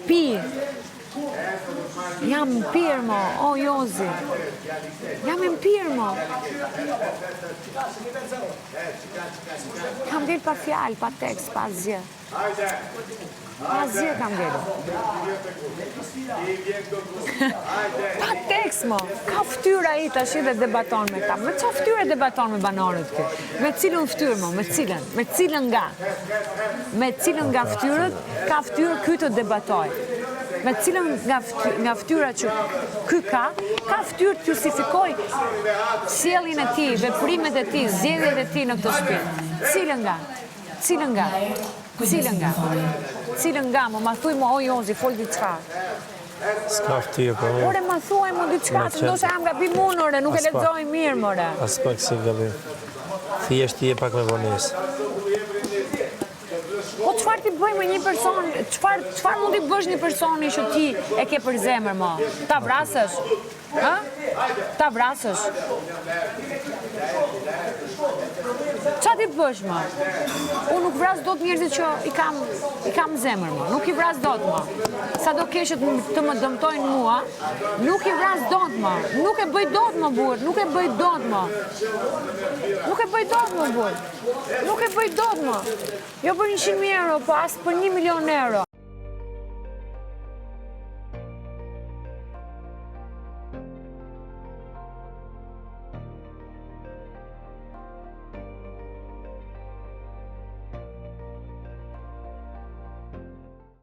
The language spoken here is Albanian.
pi. Jam mpirë, mo, o Jozi. Jam mpirë, mo. Kam del pa fjalë, pa tekst, pa asgjë. Pa asgjë kam del. Pa tekst, mo. Ka ftyra i tash dhe debaton me ta. Me qa ftyre debaton me banorët kë? Me cilën ftyrë, mo, me cilën? Me cilën nga? Me cilën nga ftyrët, ka ftyrë ky të debatoj. Me cilën nga ftyra që ky ka ftyrë të justifikoj sjelljen e tij, veprimet e tij, zgjedhjet e tij në këtë shtëpi. Cilën nga? Cilën nga? Cilën nga? Cilën nga? Ma thuj mo, o Jozi, fol diçka. S'ka ftyrë, po. Ore, ma thuaj mo diçka, se ndoshta jam gabim unë, ore, nuk e lexoj mirë, more. As pak si gabim. Thjesht je pak me vonesë. Po çfarë ti bëj me një person, çfarë mund t'i bësh një personi që ti e ke për zemër, mo? Ta vrasësh? Ha? Ta vrasësh? Qa ti bësh, mo? Unë nuk vras dot njerëzit që i kam zemër, mo. Nuk i vras dot, mo. Sa do keshët të më dëmtojnë mua, nuk i vras dot, mo. Nuk e bëj dot, mo, burr. Nuk e bëj dot, mo. Nuk e bëj dot, mo, burr. Nuk e bëj dot, mo. Jo për 100.000 euro, po as për 1 milion euro.